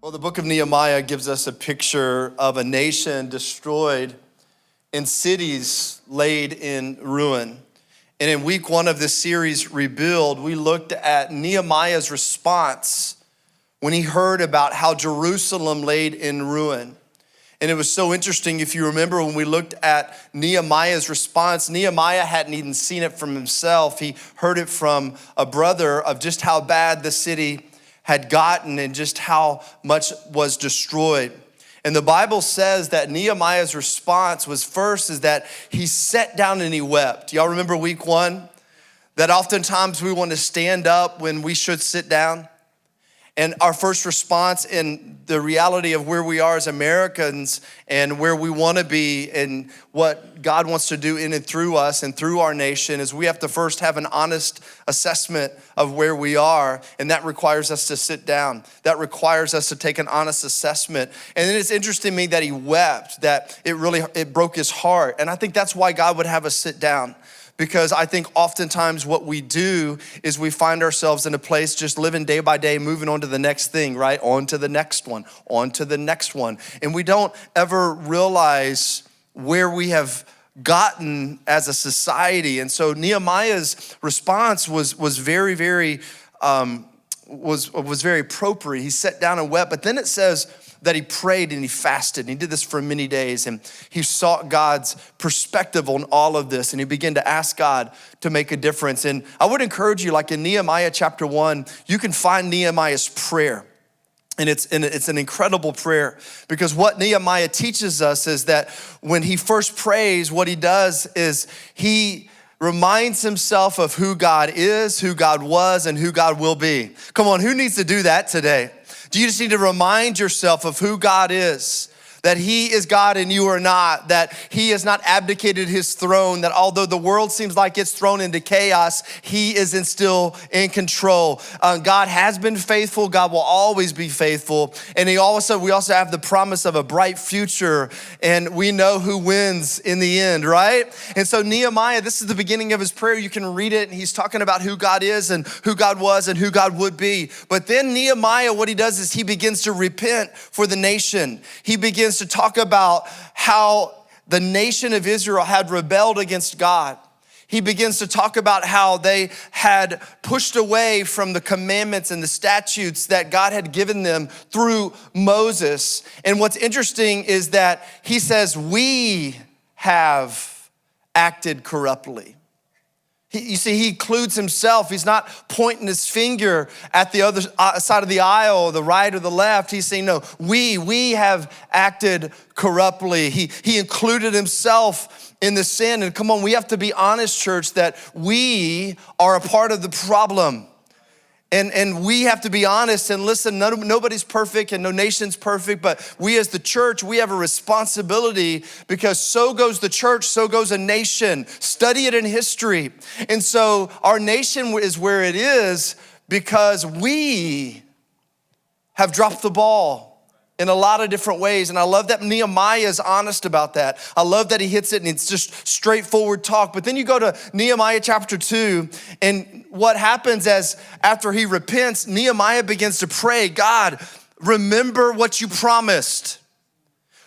Well, the book of Nehemiah gives us a picture of a nation destroyed and cities laid in ruin. And in week one of this series, Rebuild, we looked at Nehemiah's response when he heard about how Jerusalem laid in ruin. And it was so interesting, if you remember when we looked at Nehemiah's response, Nehemiah hadn't even seen it from himself. He heard it from a brother of just how bad the city had gotten and just how much was destroyed. And the Bible says that Nehemiah's response was first is that he sat down and he wept. Y'all remember week one? That oftentimes we want to stand up when we should sit down. And our first response in the reality of where we are as Americans and where we want to be and what God wants to do in and through us and through our nation is we have to first have an honest assessment of where we are. And that requires us to sit down. That requires us to take an honest assessment. And then it's interesting to me that he wept, that it broke his heart. And I think that's why God would have us sit down. Because I think oftentimes what we do is we find ourselves in a place just living day by day, moving on to the next thing, right? On to the next one, on to the next one. And we don't ever realize where we have gotten as a society. And so Nehemiah's response was very, very appropriate. He sat down and wept, but then it says that he prayed and he fasted. And he did this for many days. And he sought God's perspective on all of this. And he began to ask God to make a difference. And I would encourage you, like in Nehemiah chapter 1, you can find Nehemiah's prayer. And it's an incredible prayer because what Nehemiah teaches us is that when he first prays, what he does is he reminds himself of who God is, who God was, and who God will be. Come on, who needs to do that today? Do you just need to remind yourself of who God is? That he is God and you are not, that he has not abdicated his throne, that although the world seems like it's thrown into chaos, he is still in control. God has been faithful, God will always be faithful. And we also have the promise of a bright future, and we know who wins in the end, right? And so Nehemiah, this is the beginning of his prayer. You can read it, and he's talking about who God is and who God was and who God would be. But then Nehemiah, what he does is he begins to repent for the nation. He begins to talk about how the nation of Israel had rebelled against God. He begins to talk about how they had pushed away from the commandments and the statutes that God had given them through Moses. And what's interesting is that he says, we have acted corruptly. You see, he includes himself. He's not pointing his finger at the other side of the aisle, the right or the left. He's saying, no, we have acted corruptly. He included himself in the sin. And come on, we have to be honest, church, that we are a part of the problem. And we have to be honest and listen, nobody's perfect and no nation's perfect, but we as the church, we have a responsibility because so goes the church, so goes a nation. Study it in history. And so our nation is where it is because we have dropped the ball in a lot of different ways. And I love that Nehemiah is honest about that. I love that he hits it and it's just straightforward talk. But then you go to Nehemiah chapter 2, and what happens after he repents, Nehemiah begins to pray, God, remember what you promised.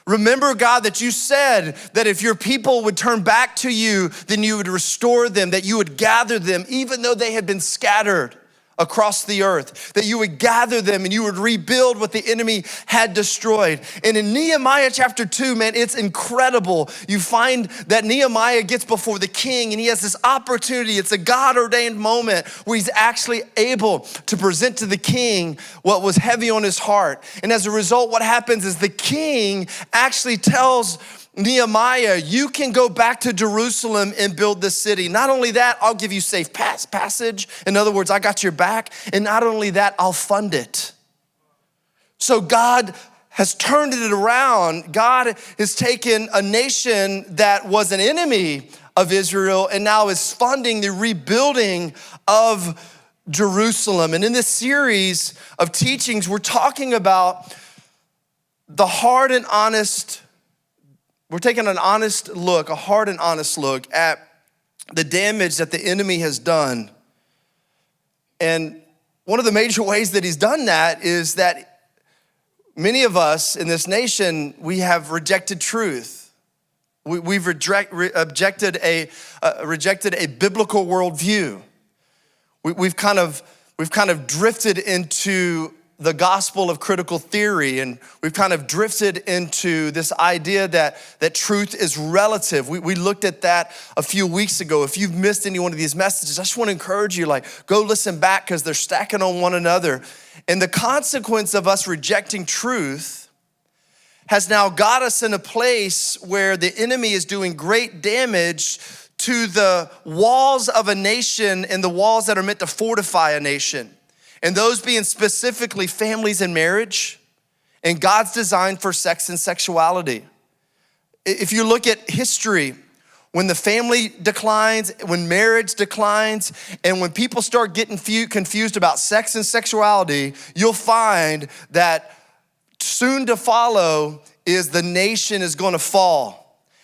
Remember, God, that you said that if your people would turn back to you, then you would restore them, that you would gather them, even though they had been scattered across the earth, that you would gather them and you would rebuild what the enemy had destroyed. And in Nehemiah chapter 2, man, it's incredible. You find that Nehemiah gets before the king and he has this opportunity. It's a God-ordained moment where he's actually able to present to the king what was heavy on his heart. And as a result, what happens is the king actually tells Nehemiah, you can go back to Jerusalem and build the city. Not only that, I'll give you safe passage. In other words, I got your back. And not only that, I'll fund it. So God has turned it around. God has taken a nation that was an enemy of Israel and now is funding the rebuilding of Jerusalem. And in this series of teachings, we're talking about the hard and honest. We're taking a hard and honest look at the damage that the enemy has done. And one of the major ways that he's done that is that Many of us in this nation, we have rejected truth. We've rejected a biblical worldview. We've kind of drifted into the gospel of critical theory, and we've kind of drifted into this idea that truth is relative. We looked at that a few weeks ago. If you've missed any one of these messages, I just want to encourage you, go listen back because they're stacking on one another. And the consequence of us rejecting truth has now got us in a place where the enemy is doing great damage to the walls of a nation and the walls that are meant to fortify a nation. And those being specifically families and marriage and God's design for sex and sexuality. If you look at history, when the family declines, when marriage declines, and when people start getting confused about sex and sexuality, you'll find that soon to follow is the nation is gonna fall.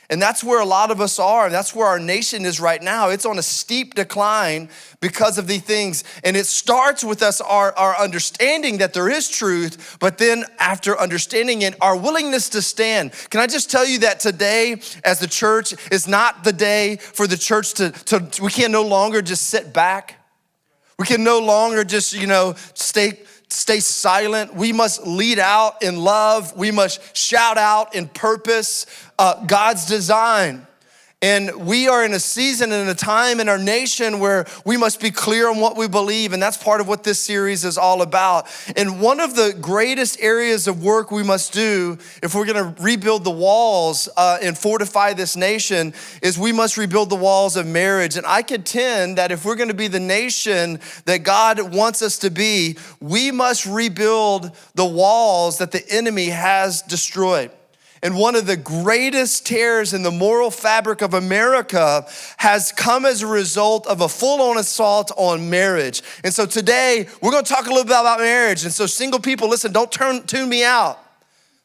And that's where a lot of us are, and that's where our nation is right now. It's on a steep decline because of these things. And it starts with us, our understanding that there is truth, but then after understanding it, our willingness to stand. Can I just tell you that today, as the church, is not the day for the church we can no longer just sit back. We can no longer just, stay silent. We must lead out in love. We must shout out in purpose, God's design. And we are in a season and a time in our nation where we must be clear on what we believe, and that's part of what this series is all about. And one of the greatest areas of work we must do if we're gonna rebuild the walls and fortify this nation is we must rebuild the walls of marriage. And I contend that if we're gonna be the nation that God wants us to be, we must rebuild the walls that the enemy has destroyed. And one of the greatest tears in the moral fabric of America has come as a result of a full-on assault on marriage. And so today, we're gonna talk a little bit about marriage. And so single people, listen, don't tune me out.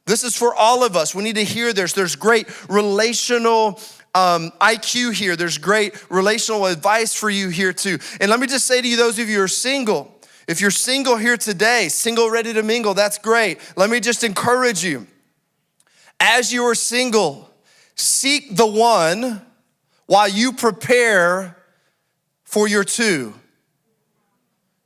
This is for all of us. We need to hear this. There's great relational IQ here. There's great relational advice for you here too. And let me just say to you, those of you who are single, if you're single here today, single ready to mingle, that's great. Let me just encourage you. As you are single, seek the one while you prepare for your two.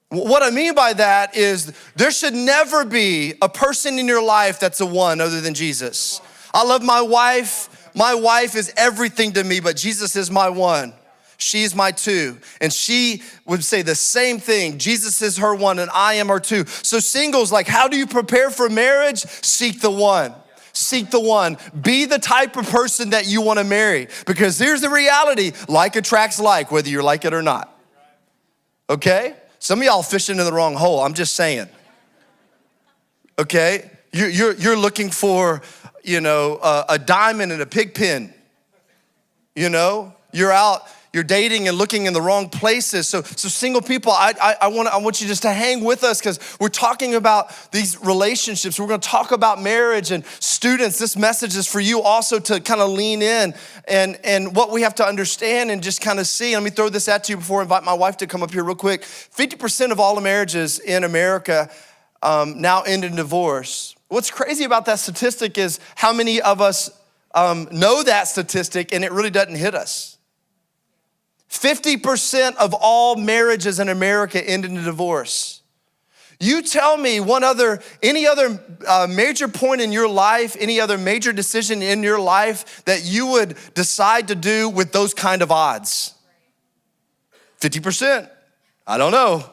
What I mean by that is there should never be a person in your life that's a one other than Jesus. I love my wife. My wife is everything to me, but Jesus is my one. She's my two. And she would say the same thing. Jesus is her one and I am her two. So singles, how do you prepare for marriage? Seek the one. Seek the one. Be the type of person that you want to marry. Because here's the reality, like attracts like, whether you like it or not. Okay? Some of y'all fishing in the wrong hole, I'm just saying. Okay? You're looking for, a diamond in a pig pen. You're out, you're dating and looking in the wrong places. So single people, I want you just to hang with us because we're talking about these relationships. We're gonna talk about marriage, and students, this message is for you also to kind of lean in and what we have to understand and just kind of see. Let me throw this at you before I invite my wife to come up here real quick. 50% of all the marriages in America now end in divorce. What's crazy about that statistic is how many of us know that statistic and it really doesn't hit us. 50% of all marriages in America end in a divorce. You tell me any other major point in your life, any other major decision in your life that you would decide to do with those kind of odds? 50%. I don't know.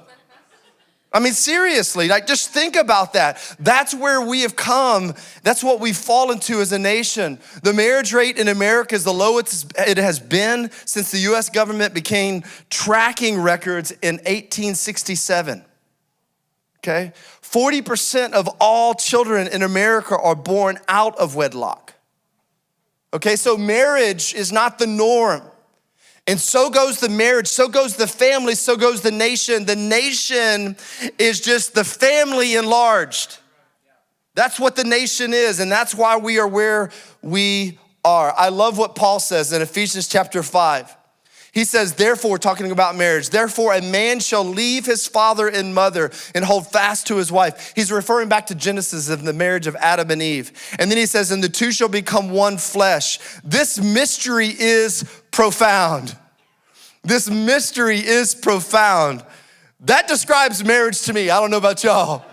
I mean, seriously, just think about that. That's where we have come. That's what we've fallen to as a nation. The marriage rate in America is the lowest it has been since the US government began tracking records in 1867. Okay? 40% of all children in America are born out of wedlock. Okay, so marriage is not the norm. And so goes the marriage, so goes the family, so goes the nation. The nation is just the family enlarged. That's what the nation is, and that's why we are where we are. I love what Paul says in Ephesians chapter 5. He says, therefore, talking about marriage, therefore a man shall leave his father and mother and hold fast to his wife. He's referring back to Genesis of the marriage of Adam and Eve. And then he says, and the two shall become one flesh. This mystery is profound. This mystery is profound. That describes marriage to me. I don't know about y'all.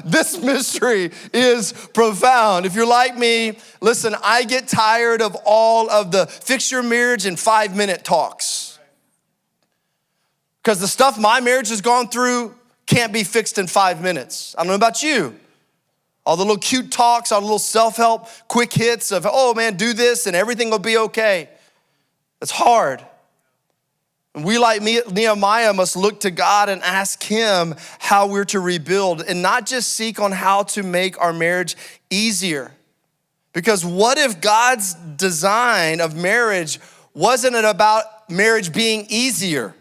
This mystery is profound. If you're like me, listen, I get tired of all of the fix your marriage in 5-minute talks. Because the stuff my marriage has gone through can't be fixed in 5 minutes. I don't know about you. All the little cute talks, all the little self-help, quick hits of, oh man, do this and everything will be okay. It's hard. And we, like Nehemiah, must look to God and ask him how we're to rebuild and not just seek on how to make our marriage easier. Because what if God's design of marriage wasn't it about marriage being easier?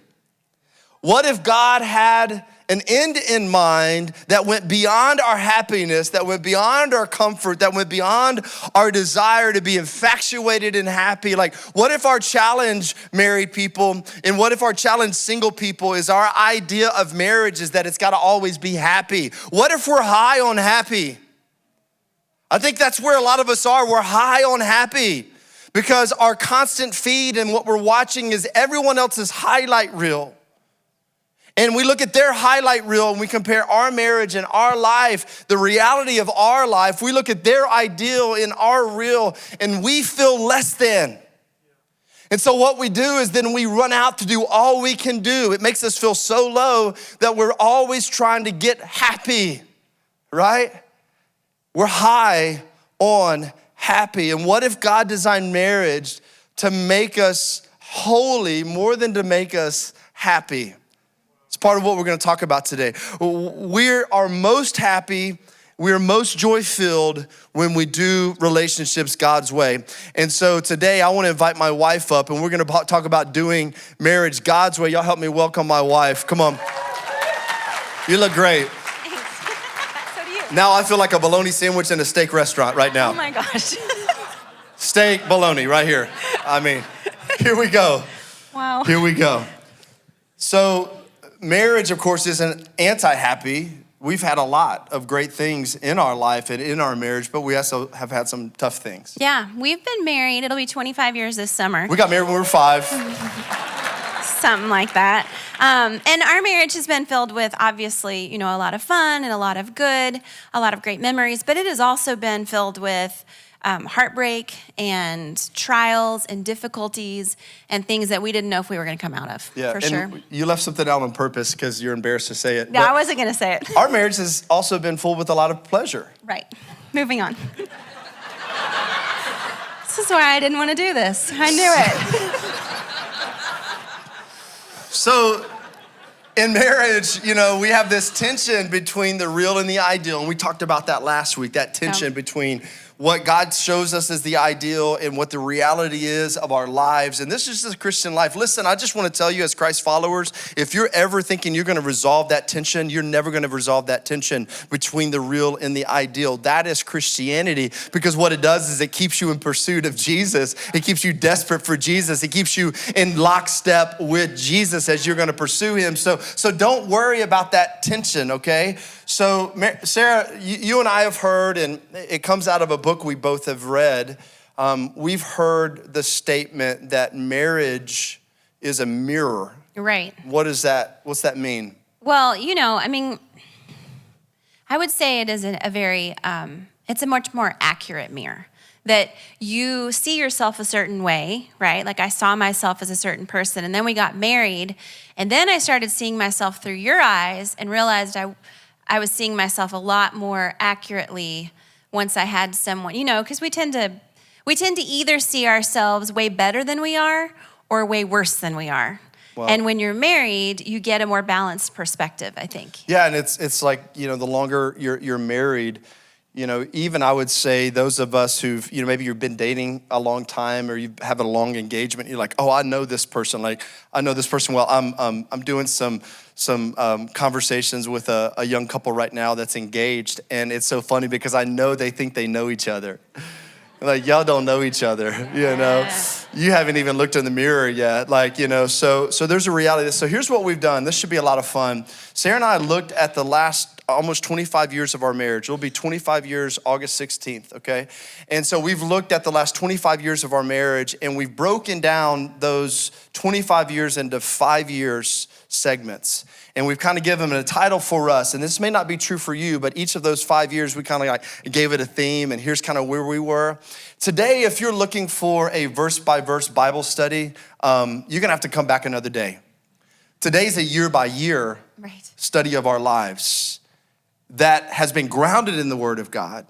What if God had an end in mind that went beyond our happiness, that went beyond our comfort, that went beyond our desire to be infatuated and happy? Like, what if our challenge, married people, and what if our challenge, single people, is our idea of marriage is that it's gotta always be happy? What if we're high on happy? I think that's where a lot of us are. We're high on happy because our constant feed and what we're watching is everyone else's highlight reel. And we look at their highlight reel and we compare our marriage and our life, the reality of our life. We look at their ideal in our reel and we feel less than. And so what we do is then we run out to do all we can do. It makes us feel so low that we're always trying to get happy, right? We're high on happy. And what if God designed marriage to make us holy more than to make us happy? It's part of what we're gonna talk about today. We are most happy, we are most joy-filled when we do relationships God's way. And so today I wanna invite my wife up and we're gonna talk about doing marriage God's way. Y'all help me welcome my wife. Come on. You look great. Thanks. So do you. Now I feel like a bologna sandwich in a steak restaurant right now. Oh my gosh. Steak, bologna, right here. I mean, here we go. Wow. Here we go. So, marriage, of course, isn't anti-happy. We've had a lot of great things in our life and in our marriage, but we also have had some tough things. Yeah, we've been married. It'll be 25 years this summer. We got married when we were 5. Something like that. And our marriage has been filled with, obviously, a lot of fun and a lot of good, a lot of great memories, but it has also been filled with heartbreak and trials and difficulties and things that we didn't know if we were going to come out of, for sure. You left something out on purpose because you're embarrassed to say it. No, I wasn't going to say it. Our marriage has also been full with a lot of pleasure. Right. Moving on. This is why I didn't want to do this. I knew it. So, in marriage, we have this tension between the real and the ideal. And we talked about that last week, that tension between what God shows us as the ideal and what the reality is of our lives. And this is just a Christian life. Listen, I just want to tell you as Christ followers, if you're ever thinking you're going to resolve that tension, you're never going to resolve that tension between the real and the ideal. That is Christianity, because what it does is it keeps you in pursuit of Jesus. It keeps you desperate for Jesus. It keeps you in lockstep with Jesus as you're going to pursue him. So don't worry about that tension, okay? So Sarah, you and I have heard, and it comes out of a book we both have read. We've heard the statement that marriage is a mirror. Right. What's that mean? Well, I would say it is it's a much more accurate mirror. That you see yourself a certain way, right? Like I saw myself as a certain person, and then we got married, and then I started seeing myself through your eyes and realized I was seeing myself a lot more accurately once I had someone, because we tend to either see ourselves way better than we are or way worse than we are. Wow. And when you're married, you get a more balanced perspective, I think. Yeah, and it's like, the longer you're married, even I would say those of us who've, maybe you've been dating a long time or you have a long engagement, you're like, oh, I know this person. Like, I know this person well. I'm doing some conversations with a young couple right now that's engaged. And it's so funny because I know they think they know each other. Like, y'all don't know each other, you know? You haven't even looked in the mirror yet. Like, you know, so there's a reality. So here's what we've done. This should be a lot of fun. Sarah and I looked at the last almost 25 years of our marriage. It'll be 25 years, August 16th, okay? And so we've looked at the last 25 years of our marriage, and we've broken down those 25 years into 5 years segments. And we've kind of given them a title for us. And this may not be true for you, but each of those 5 years, we kind of like gave it a theme, and here's kind of where we were. Today, if you're looking for a verse-by-verse Bible study, you're gonna have to come back another day. Today's a year-by-year study of our lives that has been grounded in the Word of God,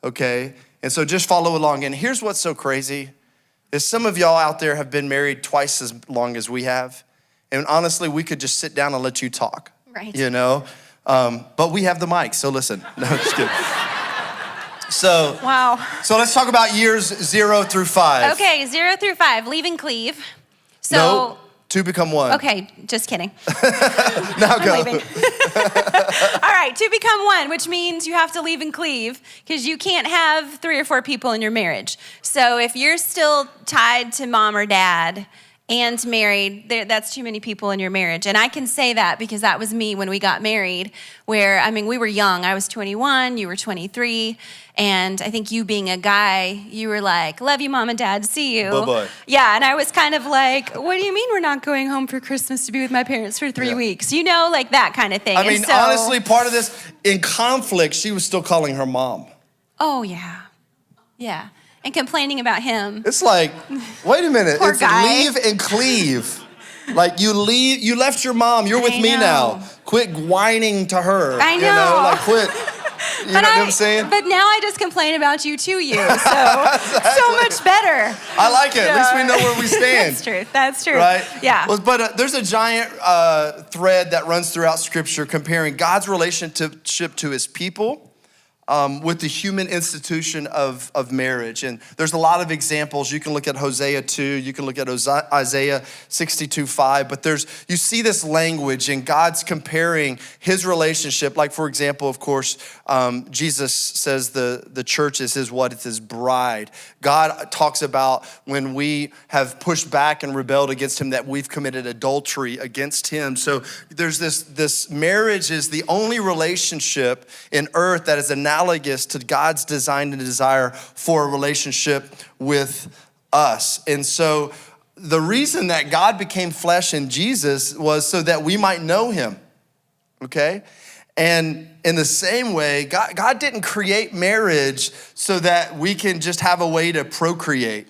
okay? And so just follow along. And here's what's so crazy, is some of y'all out there have been married twice as long as we have. And honestly, we could just sit down and let you talk, you know? But we have the mic, so listen. No, just kidding. So, wow. So let's talk about years 0 through 5. Okay, 0 through 5, leave and cleave. So, no, 2 become 1. Okay, just kidding. Now go. I'm leaving. All right, 2 become 1, which means you have to leave and cleave because you can't have 3 or 4 people in your marriage. So if you're still tied to mom or dad and married, that's too many people in your marriage. And I can say that because that was me when we got married, where, I mean, we were young. I was 21, you were 23. And I think you being a guy, you were like, love you, mom and dad, see you. Bye-bye. Yeah, and I was kind of like, what do you mean we're not going home for Christmas to be with my parents for 3 weeks? You know, like that kind of thing. I mean, honestly, part of this, in conflict, she was still calling her mom. Oh, yeah. Yeah. And complaining about him. It's like, wait a minute. Poor it's guy. leave and cleave. Like you left your mom, you're with me now. Quit whining to her. I know. You know, like quit. You know what I'm saying? But now I just complain about you to you, so so much better. I like it. At least we know where we stand. That's true. That's true. Right? Yeah. Well, but there's a giant thread that runs throughout Scripture comparing God's relationship to his people with the human institution of marriage. And there's a lot of examples. You can look at Hosea 2, you can look at Isaiah 62:5, but you see this language and God's comparing his relationship. Like, for example, of course, Jesus says the church is his what? It's his bride. God talks about when we have pushed back and rebelled against him that we've committed adultery against him. So there's this marriage is the only relationship in earth that is analogous to God's design and desire for a relationship with us. And so the reason that God became flesh in Jesus was so that we might know him, okay? And in the same way, God didn't create marriage so that we can just have a way to procreate.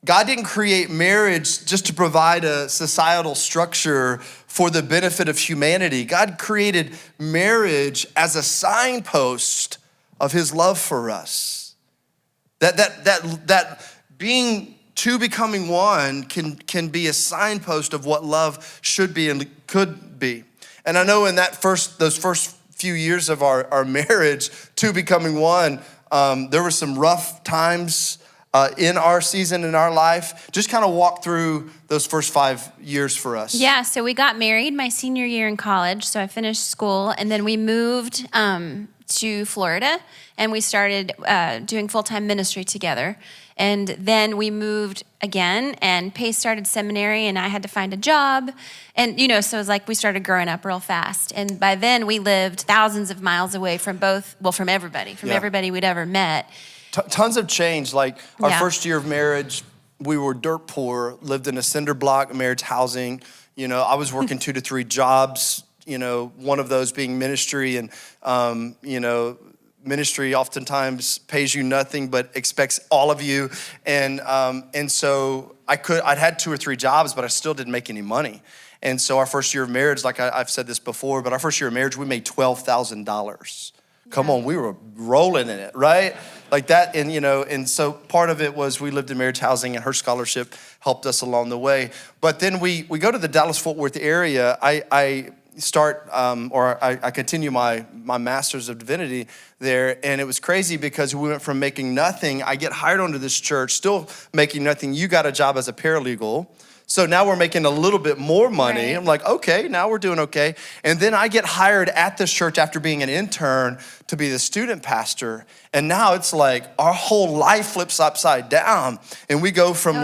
God didn't create marriage just to provide a societal structure for the benefit of humanity. God created marriage as a signpost of his love for us. That being 2 becoming 1 can be a signpost of what love should be and could be. And I know in those first few years of our marriage, 2 becoming 1, there were some rough times in our season, in our life. Just kind of walk through those first 5 years for us. Yeah, so we got married my senior year in college. So I finished school and then we moved to Florida and we started doing full-time ministry together. And then we moved again and Pace started seminary and I had to find a job. And, you know, so it was like we started growing up real fast. And by then we lived thousands of miles away from everybody we'd ever met. Tons of change. Like our first year of marriage, we were dirt poor, lived in a cinder block marriage housing. You know, I was working 2 to 3 jobs, you know, one of those being ministry. And, you know, ministry oftentimes pays you nothing but expects all of you. And so I'd had 2 or 3 jobs, but I still didn't make any money. And so our first year of marriage, like I've said this before, but our first year of marriage, we made $12,000. Come on, we were rolling in it, right? Like that, and you know, and so part of it was we lived in marriage housing and her scholarship helped us along the way. But then we go to the Dallas-Fort Worth area. I continue my master's of divinity there, and it was crazy because we went from making nothing. I get hired onto this church, still making nothing. You got a job as a paralegal. So now we're making a little bit more money. Right. I'm like, okay, now we're doing okay. And then I get hired at this church after being an intern to be the student pastor. And now it's like our whole life flips upside down. And we go from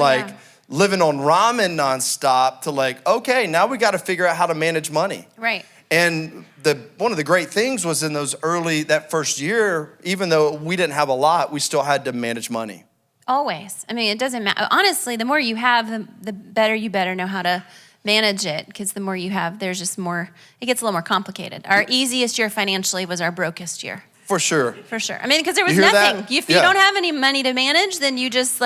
living on ramen nonstop to like, okay, now we got to figure out how to manage money. Right. And one of the great things was in that first year, even though we didn't have a lot, we still had to manage money. Always. I mean, it doesn't matter. Honestly, the more you have, the better you better know how to manage it, because the more you have, there's just more, it gets a little more complicated. Our easiest year financially was our brokest year. For sure. For sure. I mean, because there was You hear nothing. that? If you don't have any money to manage, then you just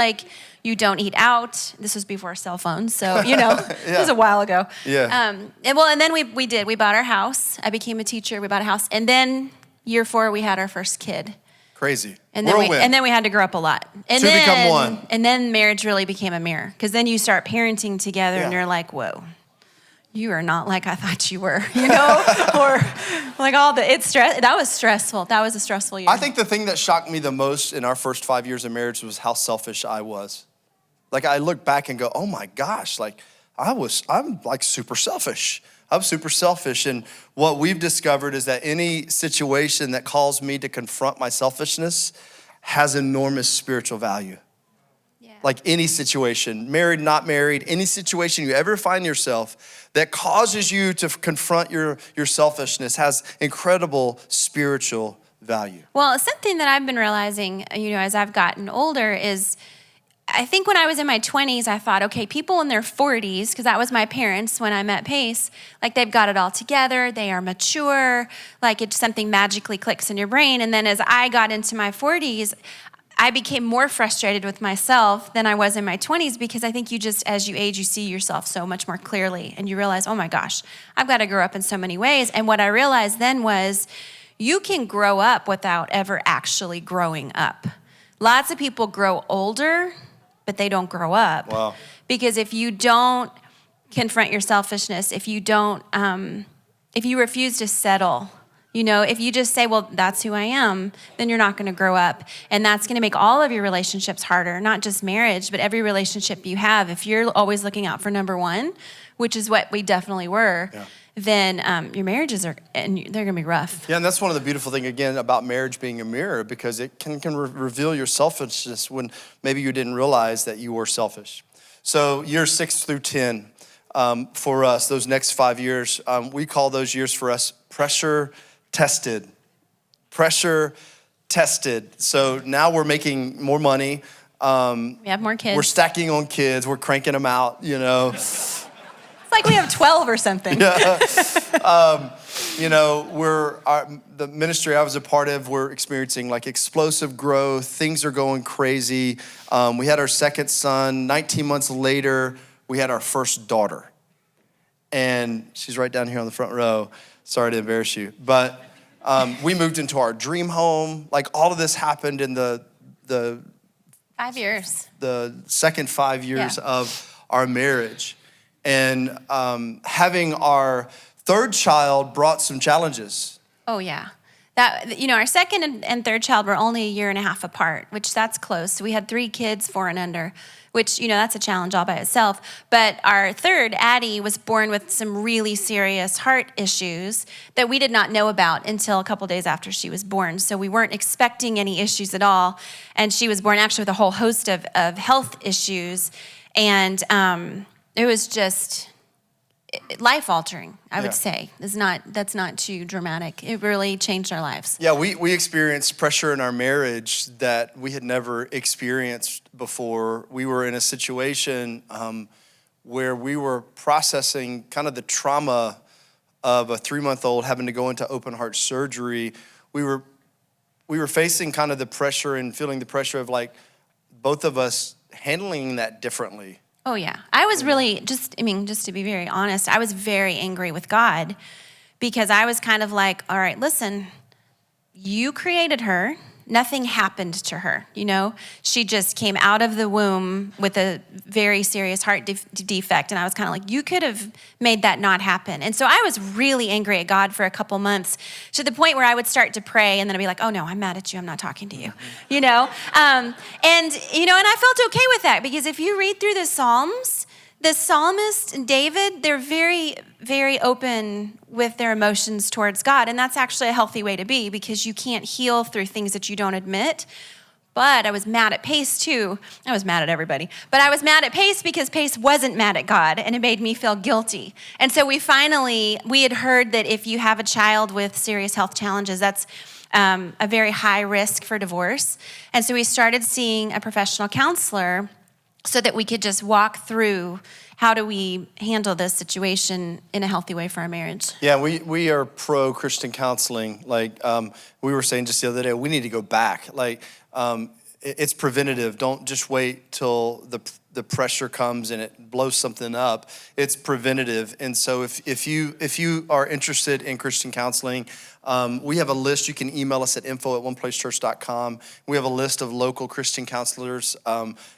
you don't eat out. This was before cell phones, so, It was a while ago. Yeah. And then we bought our house. I became a teacher. We bought a house. And then year 4, we had our first kid. Crazy. And then we had to grow up a lot. And Two become one. And then marriage really became a mirror, because then you start parenting together and you're like, whoa, you are not like I thought you were, or like that was stressful. That was a stressful year. I think the thing that shocked me the most in our first 5 years of marriage was how selfish I was. Like I look back and go, oh my gosh, like I'm like super selfish. I'm super selfish. And what we've discovered is that any situation that calls me to confront my selfishness has enormous spiritual value. Yeah. Like any situation, married, not married, any situation you ever find yourself that causes you to confront your selfishness has incredible spiritual value. Well, something that I've been realizing, as I've gotten older is, I think when I was in my 20s, I thought, okay, people in their 40s, because that was my parents when I met Pace, like they've got it all together, they are mature, like something magically clicks in your brain. And then as I got into my 40s, I became more frustrated with myself than I was in my 20s, because I think as you age, you see yourself so much more clearly and you realize, oh my gosh, I've got to grow up in so many ways. And what I realized then was you can grow up without ever actually growing up. Lots of people grow older, but they don't grow up. Wow. Because if you don't confront your selfishness, if you refuse to settle, if you just say, well, that's who I am, then you're not going to grow up. And that's going to make all of your relationships harder, not just marriage, but every relationship you have. If you're always looking out for number one, which is what we definitely were, then your marriages they're going to be rough. Yeah, and that's one of the beautiful things, again, about marriage being a mirror, because it can reveal your selfishness when maybe you didn't realize that you were selfish. So years 6 through 10, for us, those next 5 years, we call those years for us pressure tested. Pressure tested. So now we're making more money. We have more kids. We're stacking on kids. We're cranking them out, Like we have 12 or something. Yeah. The ministry I was a part of, we're experiencing like explosive growth. Things are going crazy. We had our second son. 19 months later, we had our first daughter. And she's right down here on the front row. Sorry to embarrass you. But we moved into our dream home. Like all of this happened in the 5 years. The second 5 years of our marriage. And having our third child brought some challenges. Oh, yeah. Our second and third child were only a year and a half apart, which that's close. So we had 3 kids, 4 and under, which, that's a challenge all by itself. But our third, Addie, was born with some really serious heart issues that we did not know about until a couple days after she was born. So we weren't expecting any issues at all. And she was born actually with a whole host of health issues. And it was just life-altering, I would say. That's not too dramatic. It really changed our lives. Yeah, we experienced pressure in our marriage that we had never experienced before. We were in a situation where we were processing kind of the trauma of a 3-month-old having to go into open heart surgery. We were facing kind of the pressure and feeling the pressure of like both of us handling that differently. Oh, yeah. I was really, just to be very honest, I was very angry with God, because I was kind of like, all right, listen, you created her. Nothing happened to her, She just came out of the womb with a very serious heart defect. And I was kind of like, you could have made that not happen. And so I was really angry at God for a couple months, to the point where I would start to pray and then I'd be like, oh no, I'm mad at you. I'm not talking to you, And I felt okay with that, because if you read through the Psalms, the psalmist and David, they're very, very open with their emotions towards God. And that's actually a healthy way to be, because you can't heal through things that you don't admit. But I was mad at Pace too. I was mad at everybody. But I was mad at Pace because Pace wasn't mad at God, and it made me feel guilty. And so we had heard that if you have a child with serious health challenges, that's a very high risk for divorce. And so we started seeing a professional counselor so that we could just walk through how do we handle this situation in a healthy way for our marriage. Yeah, we are pro-Christian counseling. Like we were saying just the other day, we need to go back. Like it's preventative. Don't just wait till the pressure comes and it blows something up. It's preventative. And so if you are interested in Christian counseling, we have a list. You can email us at info@oneplacechurch.com. We have a list of local Christian counselors.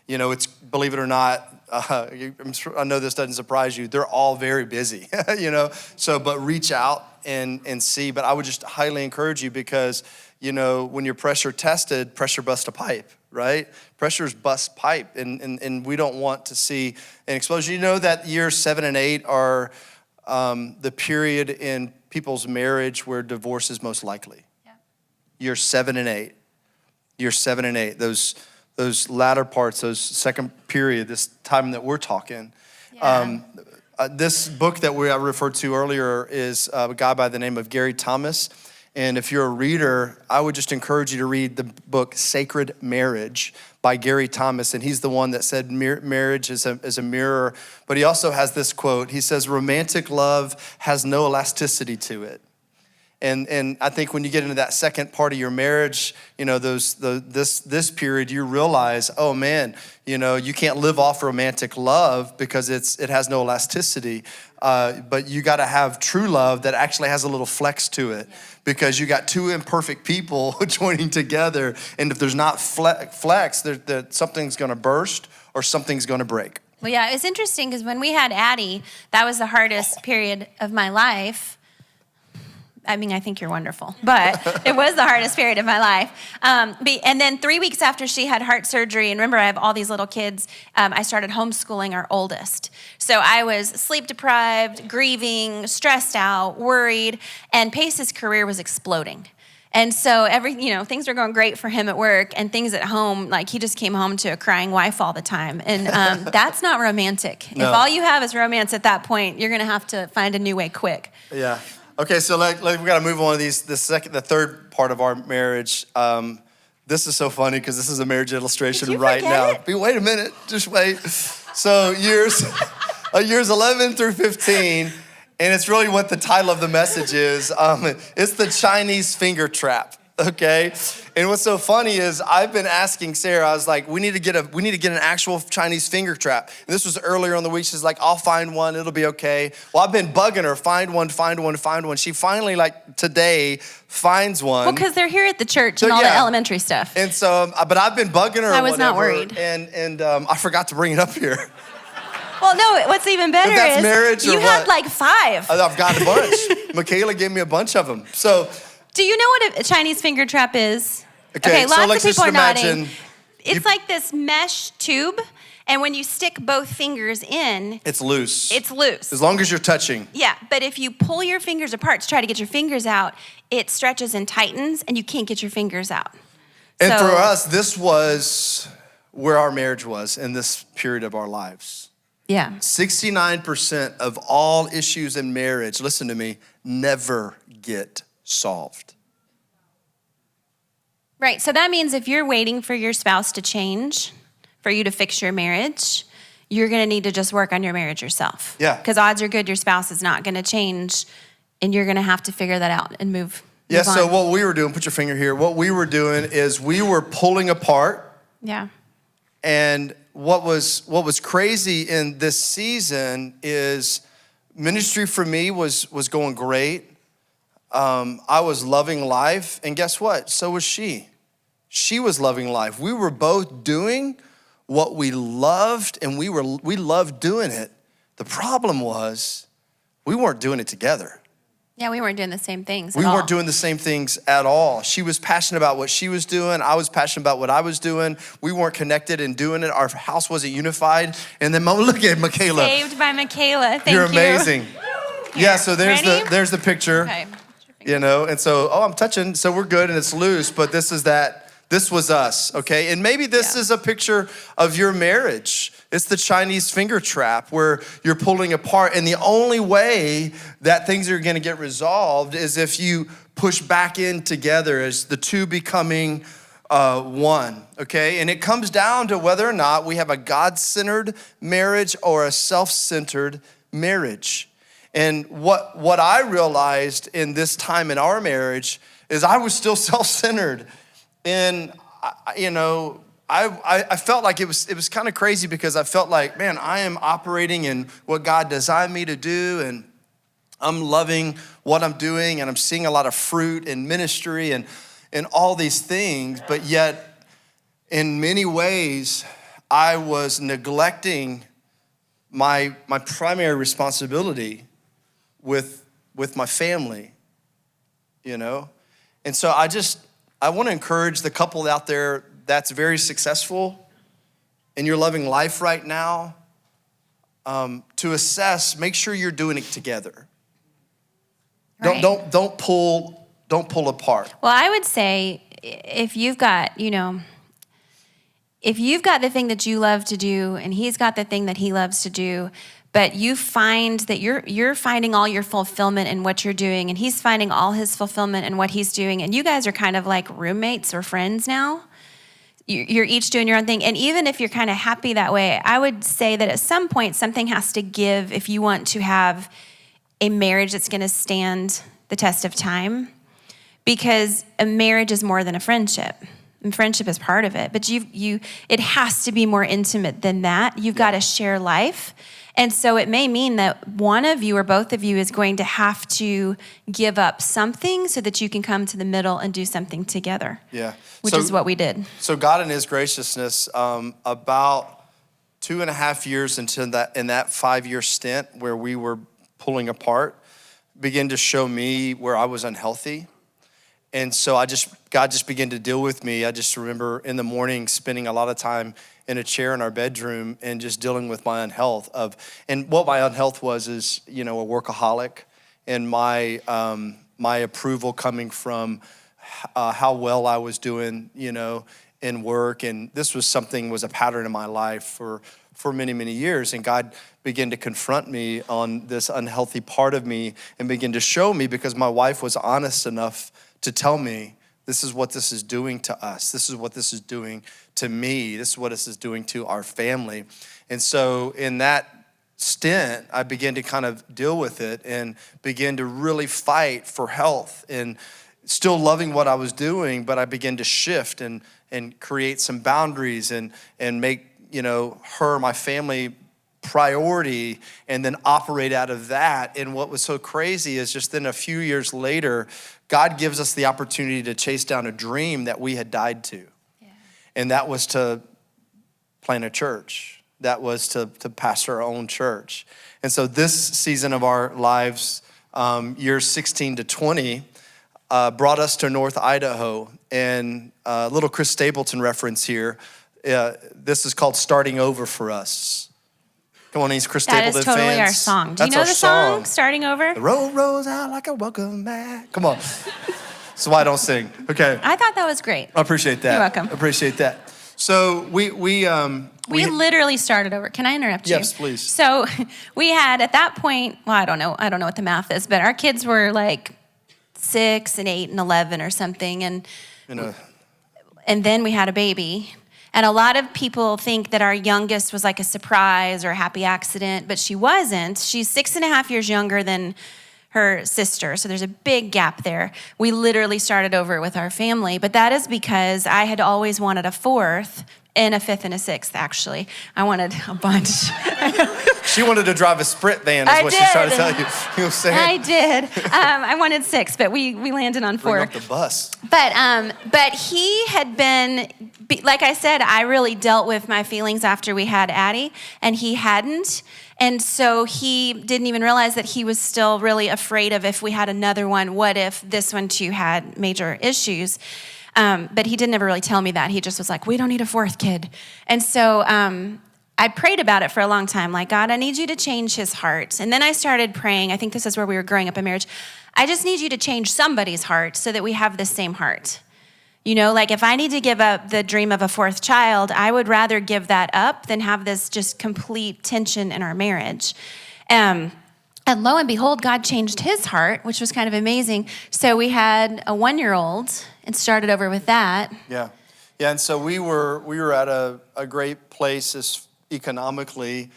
It's, believe it or not, I know this doesn't surprise you, they're all very busy, but reach out and see. But I would just highly encourage you, because, when you're pressure tested, pressure busts a pipe, right? Pressures bust pipe, and we don't want to see an explosion. You know that years 7 and 8 are the period in people's marriage where divorce is most likely. Yeah. Years 7 and 8. Years 7 and 8. Those latter parts, those second period, this time that we're talking. Yeah. This book that I referred to earlier is a guy by the name of Gary Thomas. And if you're a reader, I would just encourage you to read the book Sacred Marriage by Gary Thomas. And he's the one that said marriage is a mirror. But he also has this quote. He says, romantic love has no elasticity to it. And I think when you get into that second part of your marriage, this period, you realize, oh man, you can't live off romantic love because it has no elasticity. But you got to have true love that actually has a little flex to it, because you got two imperfect people joining together. And if there's not flex, something's going to burst or something's going to break. Well, yeah, it's interesting because when we had Addie, that was the hardest period of my life. I mean, I think you're wonderful, but it was the hardest period of my life. And then 3 weeks after she had heart surgery, and remember, I have all these little kids, I started homeschooling our oldest. So I was sleep deprived, grieving, stressed out, worried, and Pace's career was exploding. And so things were going great for him at work, and things at home, like he just came home to a crying wife all the time. And that's not romantic. No. If all you have is romance at that point, you're going to have to find a new way quick. Yeah. Okay, so we got to move on to the third part of our marriage. This is so funny because this is a marriage illustration right now. Wait a minute, just wait. So years 11 through 15, and it's really what the title of the message is. It's the Chinese finger trap. Okay, and what's so funny is I've been asking Sarah. I was like, we need to get an actual Chinese finger trap. And this was earlier in the week. She's like, I'll find one. It'll be okay. Well, I've been bugging her, find one. She finally, today, finds one. Well, because they're here at the church and all the elementary stuff. And so, but I've been bugging her. I was not worried. And I forgot to bring it up here. Well, no, what's even better is marriage you had 5. I've got a bunch. Michaela gave me a bunch of them. So. Do you know what a Chinese finger trap is? Okay, lots of people are nodding. It's like this mesh tube, and when you stick both fingers in... It's loose. As long as you're touching. Yeah, but if you pull your fingers apart to try to get your fingers out, it stretches and tightens, and you can't get your fingers out. And for us, this was where our marriage was in this period of our lives. Yeah. 69% of all issues in marriage, listen to me, never get solved. Right, so that means if you're waiting for your spouse to change, for you to fix your marriage, you're gonna need to just work on your marriage yourself. Yeah. Because odds are good your spouse is not gonna change, and you're gonna have to figure that out and move on. So what we were doing, put your finger here, what we were doing is we were pulling apart. Yeah. And what was crazy in this season is ministry for me was going great. I was loving life, and guess what? So was she. She was loving life. We were both doing what we loved, and we loved doing it. The problem was we weren't doing it together. Yeah, we weren't doing the same things We at all. weren't doing the same things at all. She was passionate about what she was doing. I was passionate about what I was doing. We weren't connected in doing it. Our house wasn't unified. And then look at Michaela. Saved by Michaela. Thank you. You're amazing. Yeah, so there's Ready? there's the picture. Okay. You know, and so, I'm touching, so we're good and it's loose, but this was us, okay? And maybe this is a picture of your marriage. It's the Chinese finger trap where you're pulling apart. And the only way that things are gonna get resolved is if you push back in together as the two becoming one, okay? And it comes down to whether or not we have a God-centered marriage or a self-centered marriage. And what I realized in this time in our marriage is I was still self-centered. And, I felt like it was kind of crazy because I felt like, man, I am operating in what God designed me to do, and I'm loving what I'm doing, and I'm seeing a lot of fruit in ministry and all these things, but yet in many ways, I was neglecting my primary responsibility with my family, And so I want to encourage the couple out there that's very successful and you're loving life right now, to assess, make sure you're doing it together. Right. Don't pull apart. Well, I would say if you've got the thing that you love to do and he's got the thing that he loves to do, but you find that you're finding all your fulfillment in what you're doing and he's finding all his fulfillment in what he's doing, and you guys are kind of like roommates or friends now. You're each doing your own thing. And even if you're kind of happy that way, I would say that at some point something has to give if you want to have a marriage that's going to stand the test of time, because a marriage is more than a friendship. And friendship is part of it, but it has to be more intimate than that. You've got to share life. And so it may mean that one of you or both of you is going to have to give up something so that you can come to the middle and do something together. Yeah. Which is what we did. So God in his graciousness, about 2.5 years in that 5-year stint where we were pulling apart, began to show me where I was unhealthy. And so God just began to deal with me. I just remember in the morning spending a lot of time in a chair in our bedroom and just dealing with my unhealth and what my unhealth is, a workaholic, and my approval coming from how well I was doing, in work. And this was a pattern in my life for many, many years. And God began to confront me on this unhealthy part of me and begin to show me, because my wife was honest enough to tell me, this is what this is doing to us. This is what this is doing to me. This is what this is doing to our family. And so in that stint, I began to kind of deal with it and begin to really fight for health, and still loving what I was doing, but I began to shift and create some boundaries and make, her, my family, priority, and then operate out of that. And what was so crazy is just then a few years later, God gives us the opportunity to chase down a dream that we had died to. Yeah. And that was to plant a church. That was to pastor our own church. And so this season of our lives, years 16 to 20, brought us to North Idaho. And a little Chris Stapleton reference here. This is called Starting Over for us. Come on, these Chris Stapleton fans. That is totally our song. Do you know the song, Starting Over? The road rolls out like a welcome mat. Come on. That's why I don't sing. Okay. I thought that was great. I appreciate that. You're welcome. I appreciate that. So we literally started over. Can I interrupt you? Yes, please. So we had at that point, well, I don't know what the math is, but our kids were like 6 and 8 and 11 or something, and then we had a baby. And a lot of people think that our youngest was like a surprise or a happy accident, but she wasn't. She's 6.5 years younger than her sister, so there's a big gap there. We literally started over with our family, but that is because I had always wanted a 4th and a 5th and a 6th, actually. I wanted a bunch. She wanted to drive a Sprint van, is what she's trying to tell you. You were saying? I did. I wanted 6, but we landed on 4. Bring up the bus. But he had been, like I said, I really dealt with my feelings after we had Addie, and he hadn't. And so he didn't even realize that he was still really afraid of, if we had another one, what if this one too had major issues? But he didn't ever really tell me that. He just was like, we don't need a fourth kid. And so I prayed about it for a long time, like, God, I need you to change his heart. And then I started praying. I think this is where we were growing up in marriage. I just need you to change somebody's heart so that we have the same heart. You know, like if I need to give up the dream of a fourth child, I would rather give that up than have this just complete tension in our marriage. And lo and behold, God changed his heart, which was kind of amazing. So we had a 1-year-old and started over with that. Yeah. And so we were at a great place economically,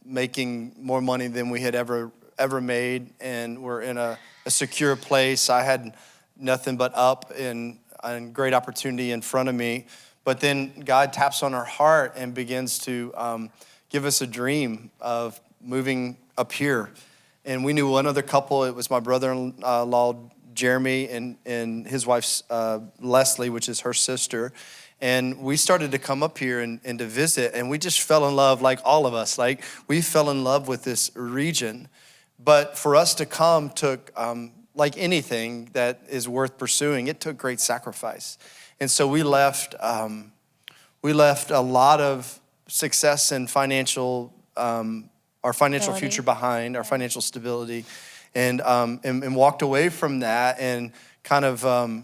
making more money than we had ever made, and we're in a secure place. I had nothing but up and great opportunity in front of me. But then God taps on our heart and begins to give us a dream of moving up here. And we knew one other couple. It was my brother-in-law, Jeremy, and his wife, Leslie, which is her sister. And we started to come up here and to visit, and we just fell in love, like all of us. Like, we fell in love with this region. But for us to come took, like anything that is worth pursuing, it took great sacrifice. And so we left a lot of success and financial, our financial future behind, our financial stability, and walked away from that and kind of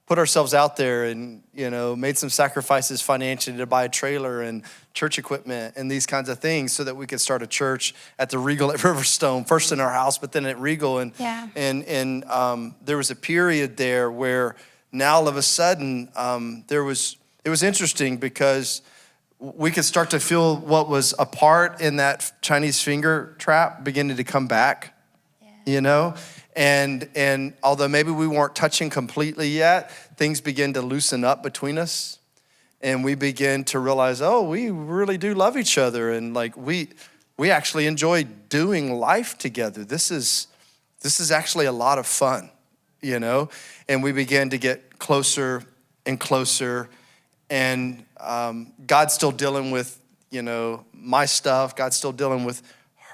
put ourselves out there and, made some sacrifices financially to buy a trailer and church equipment and these kinds of things so that we could start a church at the Regal at Riverstone, first in our house, but then at Regal. And there was a period there where now all of a sudden it was interesting because we could start to feel what was a part in that Chinese finger trap beginning to come back, And although maybe we weren't touching completely yet, things begin to loosen up between us. And we begin to realize, we really do love each other. And like we actually enjoy doing life together. This is actually a lot of fun, And we begin to get closer and closer. And God's still dealing with, my stuff. God's still dealing with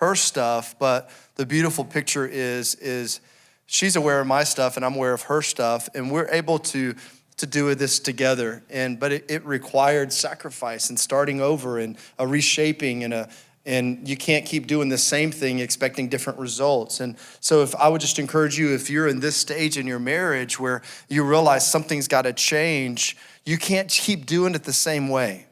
her stuff. But the beautiful picture is she's aware of my stuff and I'm aware of her stuff, and we're able to do this together. But it required sacrifice and starting over and a reshaping and you can't keep doing the same thing expecting different results. And so if I would just encourage you, if you're in this stage in your marriage where you realize something's got to change, you can't keep doing it the same way.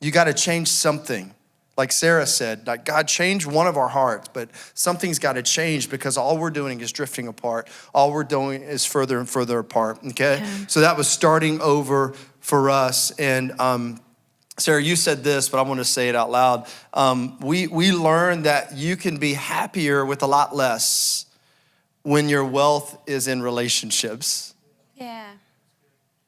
You got to change something. Like Sarah said, like, God, change one of our hearts, but something's got to change because all we're doing is drifting apart. All we're doing is further and further apart, okay? So that was starting over for us. And Sarah, you said this, but I want to say it out loud. We learned that you can be happier with a lot less when your wealth is in relationships. Yeah.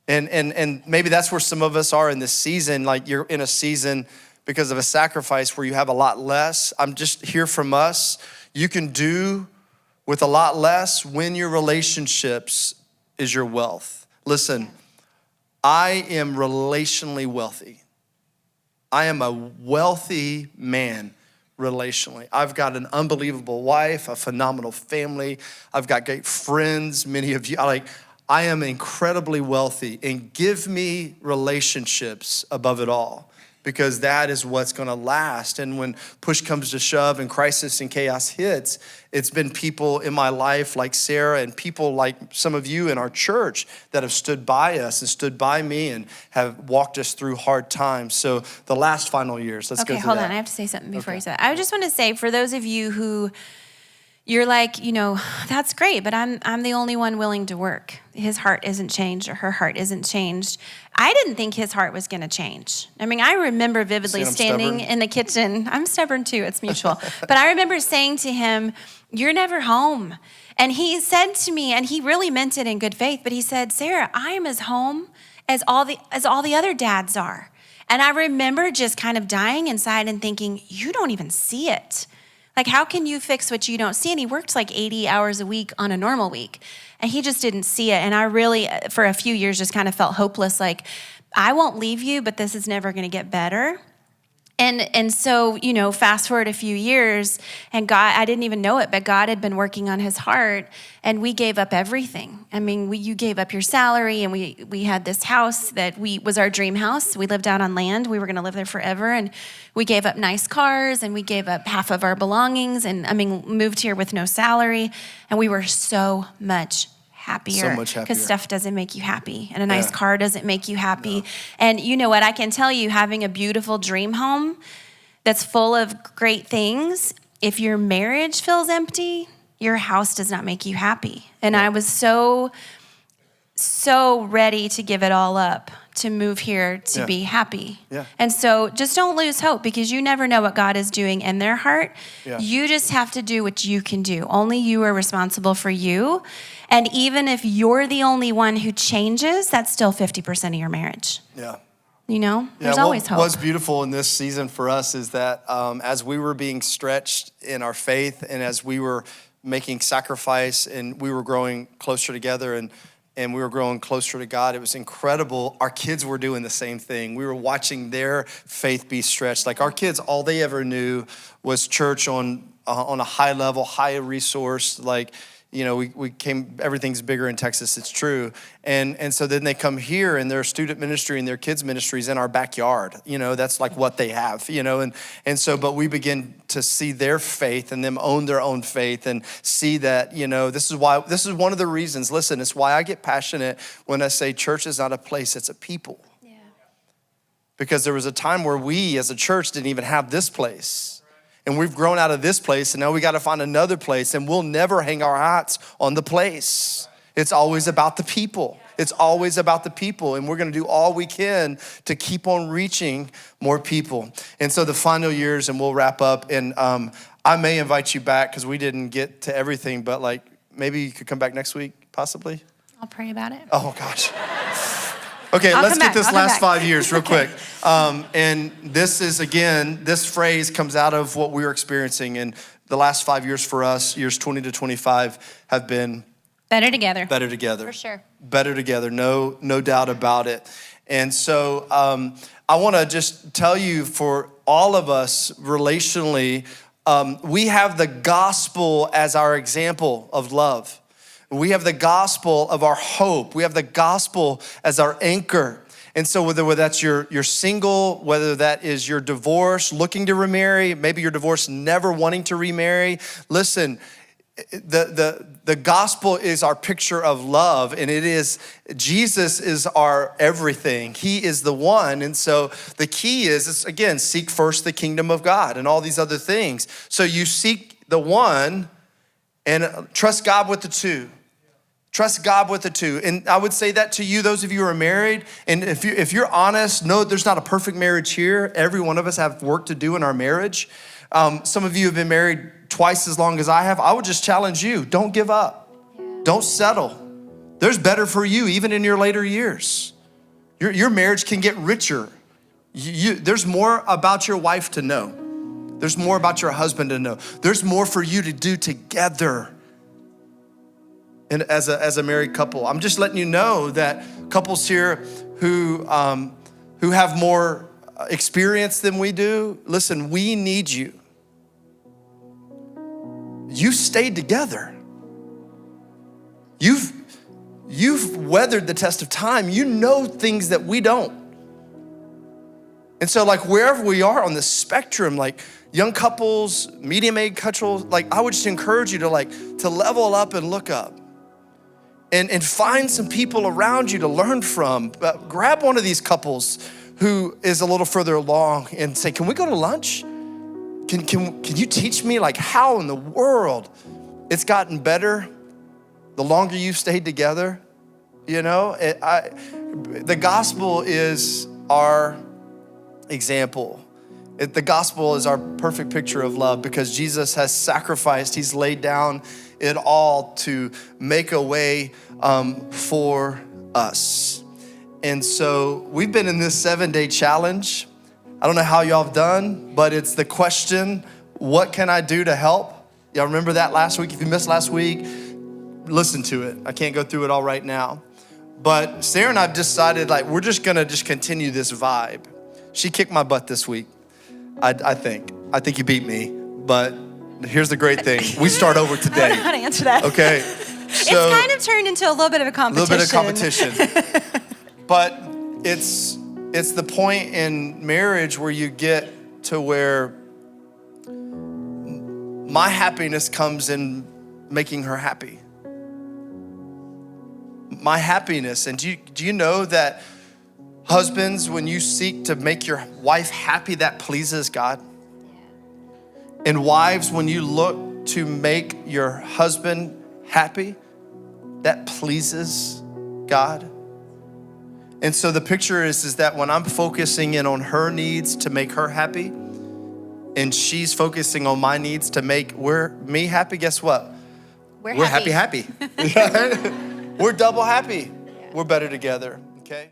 And maybe that's where some of us are in this season. Like, you're in a season because of a sacrifice where you have a lot less. I'm just here from us. You can do with a lot less when your relationships is your wealth. Listen, I am relationally wealthy. I am a wealthy man relationally. I've got an unbelievable wife, a phenomenal family. I've got great friends, many of you. I am incredibly wealthy, and give me relationships above it all, because that is what's gonna last. And when push comes to shove and crisis and chaos hits, it's been people in my life like Sarah and people like some of you in our church that have stood by us and stood by me and have walked us through hard times. So the last final years, let's go through that. Okay, hold on, I have to say something before you say that. I just wanna say, for those of you who you're like, that's great, but I'm the only one willing to work. His heart isn't changed, or her heart isn't changed. I didn't think his heart was going to change. I mean, I remember vividly standing in the kitchen. I'm stubborn too, it's mutual. But I remember saying to him, you're never home. And he said to me, and he really meant it in good faith, but he said, Sarah, I am as home as all the other dads are. And I remember just kind of dying inside and thinking, you don't even see it. Like, how can you fix what you don't see? And he worked like 80 hours a week on a normal week, and he just didn't see it. And I really, for a few years, just kind of felt hopeless. Like, I won't leave you, but this is never going to get better. And so, fast forward a few years, and God, I didn't even know it, but God had been working on his heart, and we gave up everything. I mean, you gave up your salary, and we had this house that was our dream house. We lived out on land. We were going to live there forever, and we gave up nice cars, and we gave up half of our belongings, and moved here with no salary, and we were so much happier. So much happier. Because stuff doesn't make you happy, and a nice Yeah. car doesn't make you happy. No. And you know what? I can tell you, having a beautiful dream home that's full of great things, if your marriage feels empty, your house does not make you happy. And I was so ready to give it all up to move here to be happy. Yeah. And so just don't lose hope, because you never know what God is doing in their heart. Yeah. You just have to do what you can do. Only you are responsible for you. And even if you're the only one who changes, that's still 50% of your marriage. Yeah. There's always hope. What's beautiful in this season for us is that as we were being stretched in our faith, and as we were making sacrifice, and we were growing closer together, and we were growing closer to God, it was incredible. Our kids were doing the same thing. We were watching their faith be stretched. Like, our kids, all they ever knew was church on a high level, high resource, like, we came, everything's bigger in Texas, it's true. And so then they come here, and their student ministry and their kids ministries in our backyard. That's like what they have, and so, but we begin to see their faith and them own their own faith, and see that, this is one of the reasons, listen, it's why I get passionate when I say church is not a place, it's a people. Yeah. Because there was a time where we as a church didn't even have this place. And we've grown out of this place, and now we got to find another place, and we'll never hang our hats on the place. It's always about the people. It's always about the people, and we're going to do all we can to keep on reaching more people. And so the final years, and we'll wrap up, and I may invite you back because we didn't get to everything, but like maybe you could come back next week, possibly. I'll pray about it. Oh, gosh. Okay, let's get this last 5 years real quick. And this is, again, this phrase comes out of what we're experiencing. And the last 5 years for us, years 20 to 25, have been better together. Better together. For sure. Better together, no doubt about it. And so I want to just tell you, for all of us relationally, we have the gospel as our example of love. We have the gospel of our hope. We have the gospel as our anchor. And so whether that's you're single, whether that is you're divorced, looking to remarry, maybe you're divorced, never wanting to remarry, listen, the gospel is our picture of love, and Jesus is our everything. He is the one. And so the key is again, seek first the kingdom of God and all these other things. So you seek the one and trust God with the two. Trust God with the two. And I would say that to you, those of you who are married, and if you're honest, no, there's not a perfect marriage here. Every one of us have work to do in our marriage. Some of you have been married twice as long as I have. I would just challenge you, don't give up. Don't settle. There's better for you even in your later years. Your marriage can get richer. There's more about your wife to know. There's more about your husband to know. There's more for you to do together. And as a married couple, I'm just letting you know that couples here who have more experience than we do, listen, we need you. You stayed together. You've weathered the test of time. You know things that we don't. And so like wherever we are on the spectrum, like young couples, medium-age couples, like I would just encourage you to level up and look up. And find some people around you to learn from. Grab one of these couples who is a little further along and say, can we go to lunch? Can you teach me like how in the world it's gotten better the longer you've stayed together? The gospel is our example. The gospel is our perfect picture of love because Jesus has sacrificed, he's laid down it all to make a way for us. And so we've been in this 7-day challenge. I don't know how y'all have done, but it's the question, what can I do to help? Y'all remember that last week? If you missed last week, listen to it. I can't go through it all right now. But Sarah and I decided we're just gonna continue this vibe. She kicked my butt this week. I think you beat me, but here's the great thing. We start over today. I don't know how to answer that. Okay. So it's kind of turned into a little bit of a competition. But it's the point in marriage where you get to where my happiness comes in making her happy. My happiness. And do you know that husbands, when you seek to make your wife happy, that pleases God? And wives, when you look to make your husband happy, that pleases God. And so the picture is that when I'm focusing in on her needs to make her happy, and she's focusing on my needs to make me happy, guess what? We're happy. We're double happy. We're better together, okay?